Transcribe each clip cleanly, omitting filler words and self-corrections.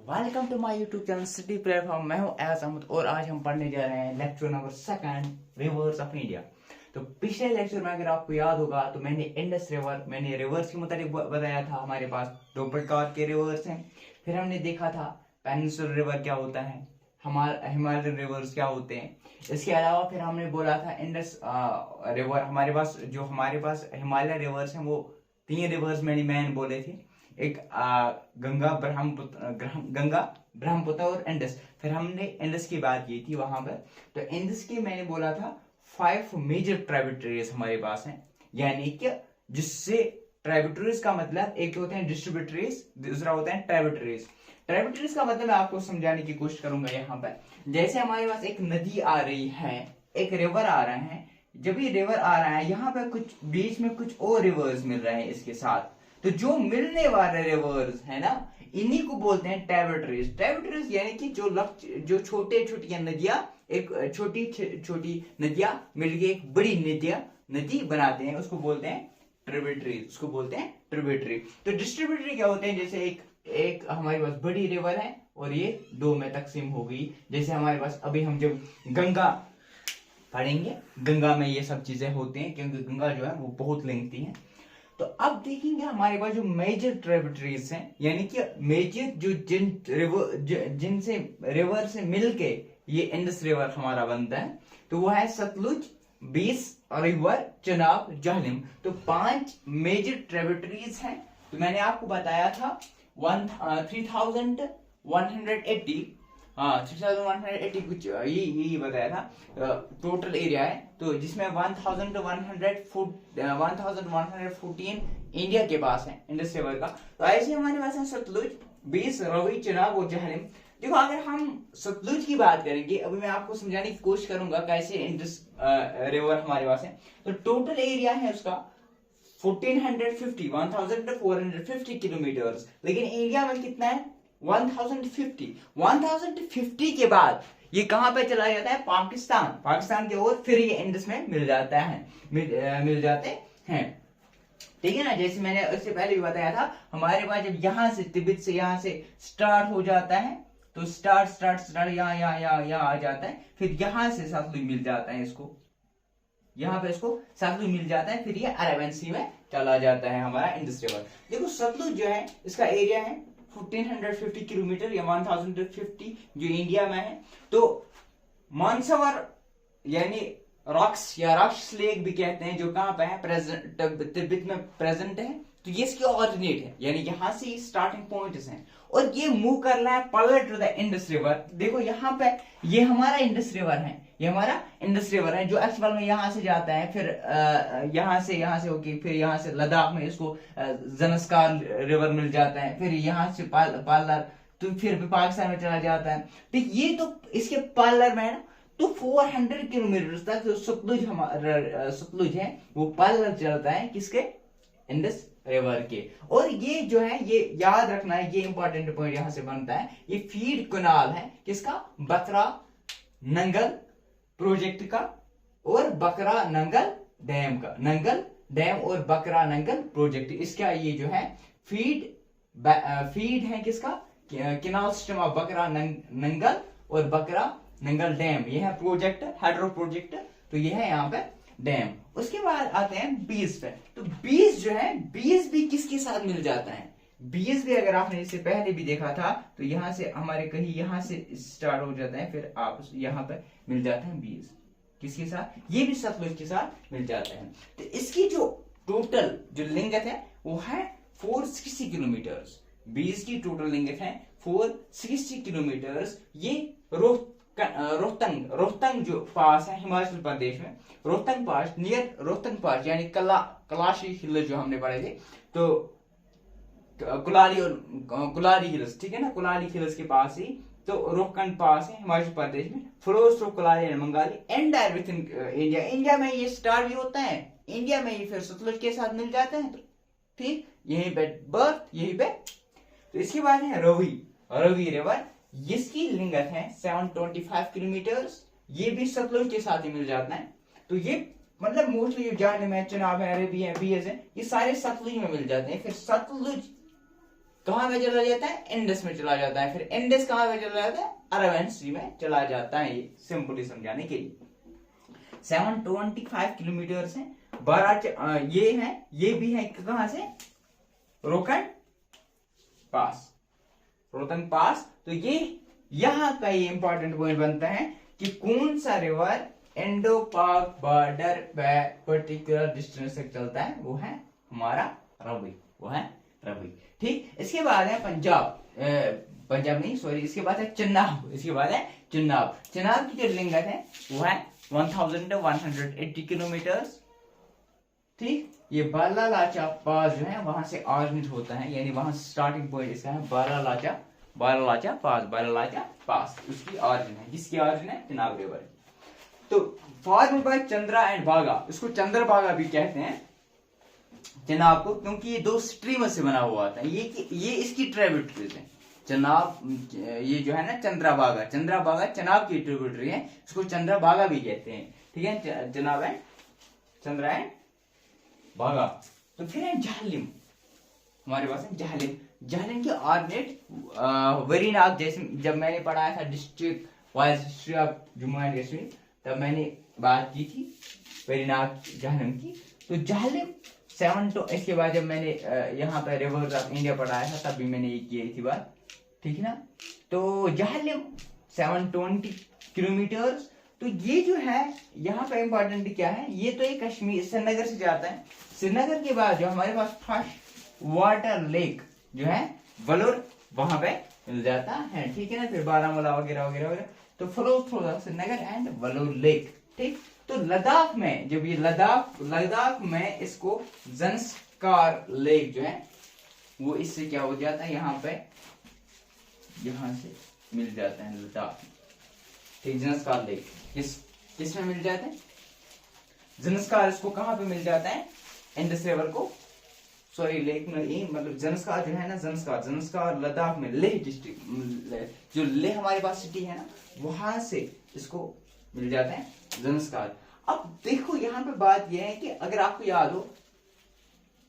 Welcome to my YouTube channel city platform. मैं हूं S Ahmad और आज हम पढ़ने जा रहे हैं lecture number 2 reverse of India. तो पिछले लेक्चर में अगर आपको याद होगा तो मैंने इंडस रिवर रिवर्स के मुताबिक बताया था। हमारे पास दो प्रकार के रिवर्स हैं। फिर हमने देखा था पेनिनसुलर रिवर क्या होता है, हिमालयन रिवर्स क्या होते हैं। इसके अलावा फिर हमने बोला था इंडस रिवर हमारे पास हिमालयन रिवर्स हैं वो 3 रिवर्स मैंने मेन बोले थे। एक गंगा ब्रह्मपुत्र और इंडस। फिर हमने इंडस की बात की थी वहां पर। तो इंडस की मैंने बोला था 5 मेजर ट्राइब्यूटरीज हमारे पास हैं, यानी कि जिससे ट्राइब्यूटरीज का मतलब एक तो होते हैं डिस्ट्रीब्यूटरीज, दूसरा होता है ट्राइब्यूटरीज। ट्राइब्यूटरीज का मतलब मैं आपको समझाने की कोशिश करूंगा यहाँ पर। जैसे हमारे पास एक नदी आ रही है, एक रिवर आ रहा है। जब ये रिवर आ रहा है यहाँ पर कुछ बीच में कुछ और रिवर्स मिल रहे हैं इसके साथ। तो जो मिलने वाले रिवर्स है ना, इन्हीं को बोलते हैं ट्राइब्यूटरीज। ट्राइब्यूटरीज यानी कि जो छोटे छोटी नदियां, एक छोटी छोटी नदियां मिलके एक बड़ी नदी बनाते हैं, उसको बोलते हैं ट्रिब्यूटरीज। ट्रिब्यूटरी। तो डिस्ट्रीब्यूटरी क्या होते हैं, जैसे एक हमारे पास बड़ी रिवर है और ये 2 में तकसीम हो गई। जैसे हमारे पास अभी हम जब गंगा पढ़ेंगे, गंगा में ये सब चीजें होती हैं क्योंकि गंगा जो है वो बहुत लेंथी है। तो अब देखेंगे हमारे पास जो मेजर ट्रिब्यूटरीज हैं, यानी कि मेजर जो जिनसे रिवर से मिलके ये इंडस रिवर हमारा बनता है, तो वो है सतलुज, बीस, रिवर, चनाब, जहलम। तो 5 मेजर ट्रिब्यूटरीज हैं। तो मैंने आपको बताया था 3180 कुछ यही बताया था टोटल एरिया है। तो जिसमें 1114 इंडिया के पास है इंडस रिवर का। तो ऐसे हमारे पास है सतलुज, बीस, रवि, चनाब और जहलम। देखो अगर हम सतलुज की बात करेंगे, अभी मैं आपको समझाने की कोशिश करूंगा कैसे इंडस रिवर हमारे पास है। तो टोटल एरिया है उसका 1450 किलोमीटर, लेकिन इंडिया में कितना है 1050 के बाद ये कहां पे चला जाता है, पाकिस्तान के ओर। फिर ये इंडस में मिल जाते हैं। ठीक है ना। जैसे मैंने उससे पहले भी बताया था, हमारे पास जब यहाँ से तिब्बत से यहाँ से स्टार्ट हो जाता है, तो स्टार्ट यहाँ आ जाता है। फिर यहाँ से सतलुज मिल जाता है इसको, यहाँ पे इसको सतलुज मिल जाता है। फिर ये अरेबियन सी में चला जाता है हमारा इंडस रिवर। देखो सतलुज जो है इसका एरिया है 1450 किलोमीटर या 1050 जो इंडिया में है। तो मानसरोवर यानी रॉक्स या रॉक्स लेक भी कहते हैं, जो कहां पे है, तिब्बत में प्रेजेंट है। तो ये इसके ऑरिजिनेट है, यानी यहां से स्टार्टिंग पॉइंट्स हैं और ये मूव कर रहा है parallel to the Indus river. देखो यहाँ पे ये हमारा इंडस रिवर है, जो एक्चुअल में यहाँ से जाता है। फिर यहाँ से होके फिर यहाँ से लद्दाख में इसको ज़नस्कार रिवर मिल जाता है। फिर यहाँ से पार्लर तो फिर भी पाकिस्तान में चला जाता है। तो ये तो इसके पार्लर में है ना। तो 400 किलोमीटर तक जो सतलुज है वो पार्लर चलता है किसके, इंडस रिवर के। और ये जो है ये याद रखना है, ये इंपॉर्टेंट पॉइंट यहां से बनता है। ये फीड कनाल है किसका, बकरा नंगल प्रोजेक्ट का और बकरा नंगल डैम का। नंगल डैम और बकरा नंगल प्रोजेक्ट, इसका ये जो है फीड है किसका, केनाल सिस्टम ऑफ बकरा नंगल और बकरा नंगल डैम। ये है प्रोजेक्ट, हाइड्रो प्रोजेक्ट। तो ये है यहाँ पे डैम। उसके बाद आते हैं बीज पे। तो बीज जो है, बीज भी किसके साथ मिल जाता है, बीज भी अगर आपने इससे पहले भी देखा था तो यहाँ से हमारे कहीं यहाँ से स्टार्ट हो जाता है, फिर आप यहाँ पे मिल जाते हैं बीज किसके साथ, ये भी सतलुज के साथ मिल जाते हैं। तो इसकी जो टोटल जो लिंगथ है वो है 460 किलोमीटर। बीज की टोटल लिंगथ है 460 किलोमीटर। ये रोहतंग जो पास है हिमाचल प्रदेश में, रोहतंग पास, नियर रोहतंग पास यानी कलाशी हिल्स जो हमने पढ़े थे। तो कुलारी हिल्स, ठीक है ना, कुलारी हिल्स के पास ही तो रोहतंग पास है हिमाचल प्रदेश में। Flows through Kulari and Mangali and within India में ये स्टार्ट भी होता है इंडिया में ही, फिर सतलुज के साथ मिल जाते हैं। ठीक, यहीं पे बर्थ, यहीं पे। तो इसके बाद है रवि रिवर, इसकी लिंगथ है 725 किलोमीटर। ये भी सतलुज के साथ ही मिल जाता है। तो ये मतलब मोस्टली जो जहलम है, चनाब है, अरेबी है, बीएस है, ये सारे सतलुज में मिल जाते हैं। फिर सतलुज कहाँ में चला जाता है, इंडस में चला जाता है, फिर इंडस कहाँ में चला जाता है, अरबियन सी में चला जाता है। ये सिंपली समझाने के लिए 725 किलोमीटर है। 12 ये है, ये भी है कहां से, रोहतंग पास, रोहतंग पास। तो ये यहाँ का ये इंपॉर्टेंट पॉइंट बनता है कि कौन सा रिवर इंडो पाक बॉर्डर पे पर्टिकुलर डिस्टेंस तक चलता है, वो है हमारा रवि, वो है रवि। ठीक, इसके बाद है पंजाब, पंजाब नहीं सॉरी, इसके बाद है चेनाब, इसके बाद है चेनाब। चेनाब की जो लिंगत है वो है 1180 किलोमीटर। ठीक, ये बालालाचा पास जो है वहां से ऑरिजिनेट होता है, यानी वहां स्टार्टिंग पॉइंट इसका है बालालाचा, बालालाचा पास, बालालाचा पास उसकी ऑरिजिन है, जिसकी ऑरिजिन है चेनाब रिवर। तो फॉर्म बाय चंद्रा एंड बागा, इसको चंद्रभागा भी कहते हैं चेनाब को, क्योंकि ये दो स्ट्रीम से बना हुआ था। ये इसकी ट्रिब्यूटरीज है चेनाब, ये जो है ना चंद्रभागा, चंद्रभागा चेनाब की ट्रिब्यूटरी है, इसको चंद्रभागा भी कहते हैं। ठीक है, चेनाब एंड चंद्रा एंड भागा। तो फिर है झेलम, हमारे पास है झेलम। झेलम की ऑर्डिनेट वेरीनाग, जैसे जब मैंने पढ़ाया था district wise history of Jammu and Kashmir, तब मैंने बात की थी वेरीनाग झेलम की। तो झेलम 7 तो इसके बाद जब मैंने यहाँ पे रिवर्स ऑफ इंडिया पढ़ाया था तब भी मैंने ये की थी बात, ठीक है ना। तो झेलम 720 किलोमीटर। तो ये जो है यहाँ पे इंपॉर्टेंट क्या है, ये तो एक कश्मीर श्रीनगर से जाता है। श्रीनगर के बाद जो हमारे पास फर्स्ट वाटर लेक जो है वलोर, वहां पे मिल जाता है। ठीक है ना, फिर बारामूला वगैरह वगैरह वगैरह। तो flow through Srinagar and Wular lake. ठीक, तो लद्दाख में जब ये लद्दाख में इसको ज़ंस्कार लेक जो है वो इससे क्या हो जाता है, यहाँ पे यहाँ से मिल जाता है लद्दाख। ठीक, ज़ंस्कार लेक किसमें मिल जाता है, ज़ंस्कार, इसको कहां पे मिल जाता है, इंडस रिवर को, सॉरी लेक में ही, मतलब ज़ंस्कार जो है ना, ज़ंस्कार लद्दाख में, लेह डिस्ट्रिक्ट, जो लेह हमारे पास सिटी है ना, वहां से इसको मिल जाता है ज़ंस्कार। अब देखो यहाँ पे बात यह है कि अगर आपको याद हो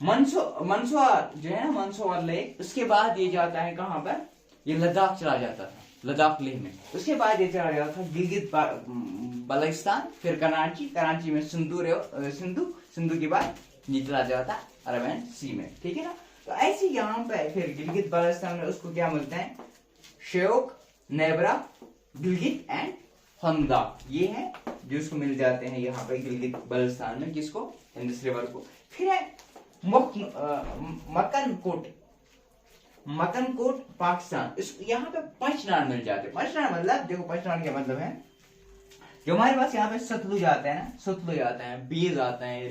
मंदसौर जो है ना, मंदसौर लेक, उसके बाद ये जाता है कहां पर, ये लद्दाख चला जाता था, लद्दाख लेह में। उसके बाद ये चला जाता था गिलगित बल्तिस्तान, फिर कराची में सिंधु के बाद ये चला जाता अरबियन सी में। ठीक है ना, तो ऐसे यहाँ पे फिर गिलगित बल्तिस्तान में उसको क्या मिलता है, श्योक, नेब्रा, गिलगित एंड हंदा, ये है जो उसको मिल जाते हैं यहाँ पे गिलगित बल्तिस्तान में, किसको, इंडस रिवर को। फिर है मकनकोट पाकिस्तान, इस यहाँ पे पंचनाड मिल जाते हैं। पंचनाड मतलब देखो, पंचनाड क्या मतलब है, जो हमारे पास यहाँ पे सतलुज आता है ना, सतलुज आता है, बीज आता है,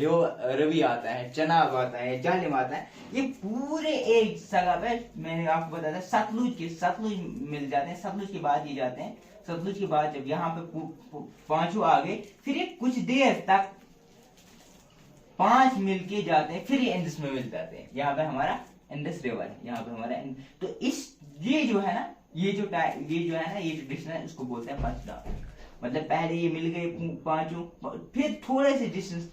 रवि आता है, चनाब आता है, झेलम आता है, ये पूरे एक जगह पे मैंने आपको बताया था सतलुज मिल जाते हैं। सतलुज के बाद ये जाते हैं, सतलुज के बाद जब यहाँ पे पांचों आ गए, फिर ये कुछ देर तक 5 मिलके जाते हैं, फिर ये इंडस में मिल जाते हैं। यहाँ पे हमारा इंडस रिवर है, यहाँ पे हमारा तो ये जो है ना, ये जो है ना, ये जो डिस्टेंस है उसको बोलते हैं पंचनाड। मतलब पहले ये मिल गए पांचों, फिर थोड़े से डिस्टेंस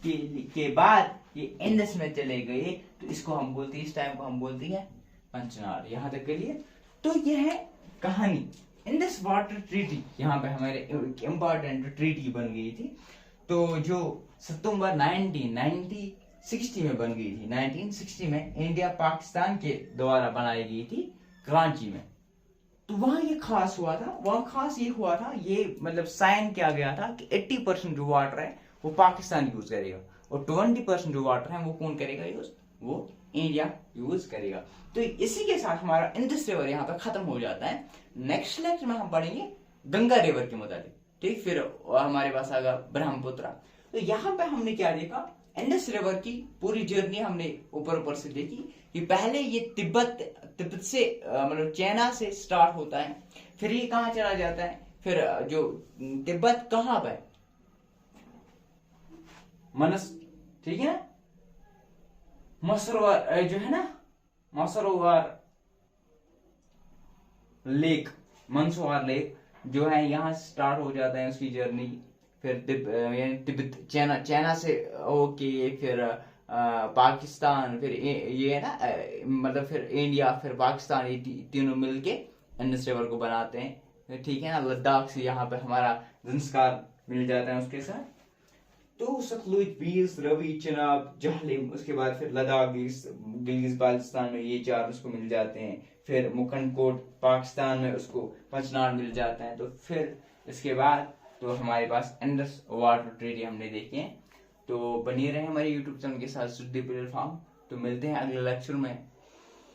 के बाद ये इंडस में चले गए, तो इसको हम बोलते हैं, इस टाइम को हम बोलते हैं पंचनाड। यहाँ तक के लिए तो ये है कहानी इंडस वाटर ट्रीटी। यहाँ पे हमारे इंपॉर्टेंट ट्रीटी बन गई थी, तो जो सितंबर 1960 में बन गई थी। 1960 में इंडिया पाकिस्तान के द्वारा बनाई गई थी कराची में। तो वहां ये खास हुआ था, ये मतलब साइन किया गया था कि 80% जो वाटर है वो पाकिस्तान यूज करेगा और 20% जो वाटर है वो कौन करेगा यूज, वो इंडिया यूज करेगा। तो इसी के साथ हमारा इंडस रिवर यहाँ पे खत्म हो जाता है। नेक्स्ट लेक्चर में हम पढ़ेंगे गंगा रिवर के मुताबिक। ठीक, फिर हमारे पास आएगा ब्रह्मपुत्र। तो यहाँ पे हमने क्या देखा, इंडस रिवर की पूरी जर्नी हमने ऊपर से देखी कि पहले ये तिब्बत से मतलब चाइना से स्टार्ट होता है, फिर ये कहाँ चला जाता है, फिर जो तिब्बत कहाँ पे, मनस, ठीक है ना, मसरोवर जो है ना, मसरोवर लेक, मंदसौर लेक जो है, यहाँ स्टार्ट हो जाता है उसकी जर्नी। फिर तिब्बत चाइना से ओके, फिर पाकिस्तान, फिर ये है ना मतलब फिर इंडिया, फिर पाकिस्तान, ये तीनों मिलके इंडस रिवर को बनाते हैं, ठीक है ना। लद्दाख से यहाँ पे हमारा जंस्कार मिल जाता है उसके साथ। तो सतलुज, बीस, रवि, चिनाब, जहलिम, उसके बाद फिर लद्दाख, गिलगित बाल्टिस्तान में ये चार उसको मिल जाते हैं। फिर मुकनकोट पाकिस्तान में उसको पंचनाड मिल जाता है। तो फिर इसके बाद तो हमारे पास इंडस वाटर ट्रीटी हमने देखे हैं। तो बनिए रहे हमारे यूट्यूब चैनल के साथ सुद्धि प्लेटफॉर्म। तो मिलते हैं अगले लेक्चर में।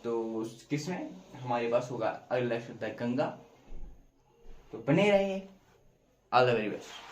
तो किसमें हमारे पास होगा अगले लेक्चर तक गंगा। तो बने रहिए। All the very best.